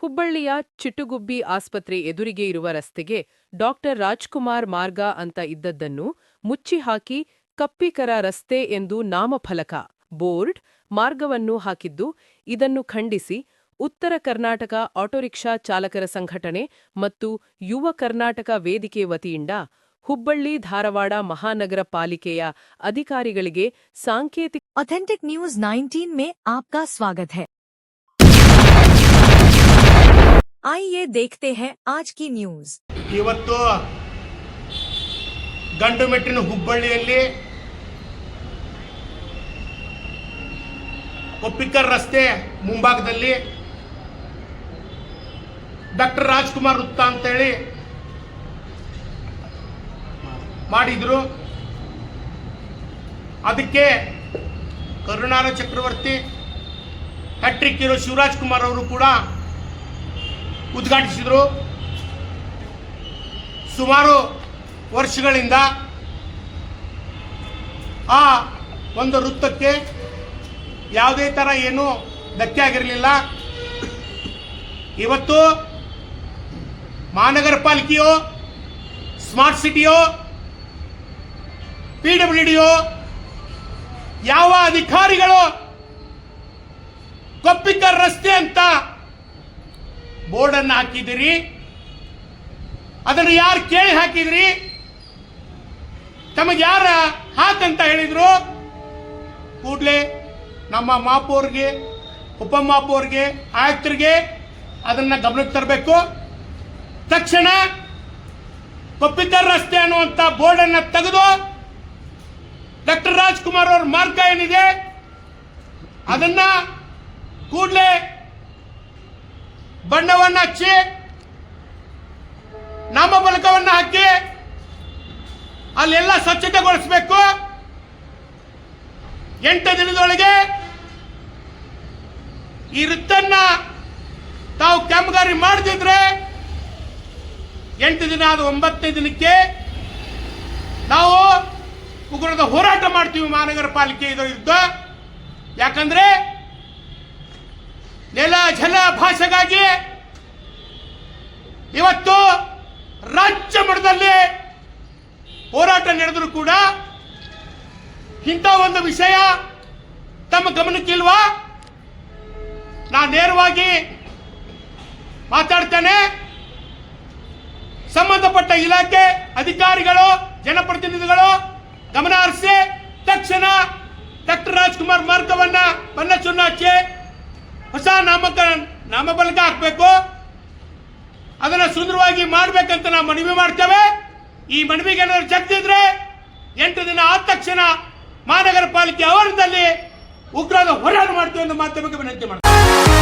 ಹುಬ್ಬಳ್ಳಿಯ ಚಿಟ್ಟುಗುಬ್ಬಿ ಆಸ್ಪತ್ರೆ ಎದುರಿಗೆ ಇರುವ ರಸ್ತೆಗೆ ಡಾಕ್ಟರ್ ರಾಜ್ಕುಮಾರ್ ಮಾರ್ಗ ಅಂತ ಇದ್ದದ್ದನ್ನು ಮುಚ್ಚಿಹಾಕಿ ಕಪ್ಪಿಕರ ರಸ್ತೆ ಎಂದು ನಾಮಫಲಕ ಬೋರ್ಡ್ ಮಾರ್ಗವನ್ನು ಹಾಕಿದ್ದು, ಇದನ್ನು ಖಂಡಿಸಿ ಉತ್ತರ ಕರ್ನಾಟಕ ಆಟೋರಿಕ್ಷಾ ಚಾಲಕರ ಸಂಘಟನೆ ಮತ್ತು ಯುವ ಕರ್ನಾಟಕ ವೇದಿಕೆ ವತಿಯಿಂದ ಹುಬ್ಬಳ್ಳಿ ಧಾರವಾಡ ಮಹಾನಗರ ಪಾಲಿಕೆಯ ಅಧಿಕಾರಿಗಳಿಗೆ ಸಾಂಕೇತಿಕ ऑथेंटिक न्यूज 19 में आपका स्वागत है। आइए देखते हैं आज की न्यूज। ಇವತ್ತು ಗಂಡುಮೆಟ್ಟಿನ ಹುಬ್ಬಳ್ಳಿಯಲ್ಲಿ ಕೊಪ್ಪಿಕರ್ ರಸ್ತೆ ಮುಂಭಾಗದಲ್ಲಿ ಡಾಕ್ಟರ್ ರಾಜ್ಕುಮಾರ್ ವೃತ್ತ ಅಂತೇಳಿ ಮಾಡಿದ್ರು. ಅದಕ್ಕೆ ಕರುಣಾರ ಚಕ್ರವರ್ತಿ, ಹ್ಯಾಟ್ರಿಕ್ ಹೀರೋ ಶಿವರಾಜ್ ಕುಮಾರ್ ಅವರು ಕೂಡ ಉದ್ಘಾಟಿಸಿದರು. ಸುಮಾರು ವರ್ಷಗಳಿಂದ ಆ ಒಂದು ವೃತ್ತಕ್ಕೆ ಯಾವುದೇ ಥರ ಏನೂ ಧಕ್ಕೆ ಆಗಿರಲಿಲ್ಲ. ಇವತ್ತು ಮಹಾನಗರ ಪಾಲಿಕೆಯೋ, ಸ್ಮಾರ್ಟ್ ಸಿಟಿಯೋ, PWDಯೋ ಯಾವ ಅಧಿಕಾರಿಗಳು ಕೊಪ್ಪಿಕರ್ ರಸ್ತೆ ಅಂತ ಬೋರ್ಡನ್ನು ಹಾಕಿದಿರಿ? ಅದನ್ನು ಯಾರು ಕೇಳಿ ಹಾಕಿದ್ರಿ? ತಮಗೆ ಯಾರ ಹಾಕಂತ ಹೇಳಿದ್ರು? ಕೂಡಲೇ ನಮ್ಮ ಮಾಪೋರ್ಗೆ, ಉಪಮಾಪೋರ್ಗೆ, ಆಯುಕ್ತರಿಗೆ ಅದನ್ನು ಗಮನಕ್ಕೆ ತರಬೇಕು. ತಕ್ಷಣ ಕೊಪ್ಪಿಕರ್ ರಸ್ತೆ ಅನ್ನುವಂಥ ಬೋರ್ಡನ್ನು ತೆಗೆದು ಡಾಕ್ಟರ್ ರಾಜ್ಕುಮಾರ್ ಅವ್ರ ಮಾರ್ಗ ಏನಿದೆ ಅದನ್ನ ಕೂಡಲೇ ಬಣ್ಣವನ್ನು ಹಚ್ಚಿ ನಾಮಫಲಕವನ್ನು ಹಾಕಿ ಅಲ್ಲೆಲ್ಲ ಸ್ವಚ್ಛತೆಗೊಳಿಸಬೇಕು. 8 ದಿನದೊಳಗೆ ಈ ವೃತ್ತನ್ನ ತಾವು ಕಾಮಗಾರಿ ಮಾಡದಿದ್ರೆ 8 ದಿನ ಆದ 9ನೇ ದಿನಕ್ಕೆ ನಾವು ಉಗ್ರದ ಹೋರಾಟ ಮಾಡ್ತೀವಿ ಮಹಾನಗರ ಪಾಲಿಕೆ ವಿರುದ್ಧ. ಯಾಕಂದ್ರೆ ನೆಲ ಜಲ ಭಾಷೆಗಾಗಿ ಇವತ್ತು ರಾಜ್ಯ ಮಟ್ಟದಲ್ಲಿ ಹೋರಾಟ ನಡೆದರೂ ಕೂಡ ಇಂಥ ಒಂದು ವಿಷಯ ತಮ್ಮ ಗಮನಕ್ಕಿಲ್ವಾ? ನಾನು ನೇರವಾಗಿ ಮಾತಾಡ್ತೇನೆ. ಸಂಬಂಧಪಟ್ಟ ಇಲಾಖೆ ಅಧಿಕಾರಿಗಳು, ಜನಪ್ರತಿನಿಧಿಗಳು ಗಮನ ಹರಿಸಿ ತಕ್ಷಣ ಡಾಕ್ಟರ್ ರಾಜ್ಕುಮಾರ್ ಮಾರ್ಗವನ್ನ ಬಣ್ಣ ಚುನ್ನ ಹಚ್ಚಿ ಹೊಸ ನಾಮಫಲಕ ಹಾಕಬೇಕು. ಅದನ್ನ ಸುಂದರವಾಗಿ ಮಾಡಬೇಕಂತ ನಾವು ಮನವಿ ಮಾಡ್ತೇವೆ. ಈ ಮನವಿಗೆ ಏನಾದ್ರು ಜಗ್ದಿದ್ರೆ 8 ದಿನ ಆದ ತಕ್ಷಣ ಮಹಾನಗರ ಪಾಲಿಕೆ ಆವರಣದಲ್ಲಿ ಉಗ್ರವಾದ ಹೋರಾಟ ಮಾಡ್ತೀವಿ ಎಂದು ಮಾಧ್ಯಮಕ್ಕೆ ವಿನಂತಿ ಮಾಡ್ತೇವೆ.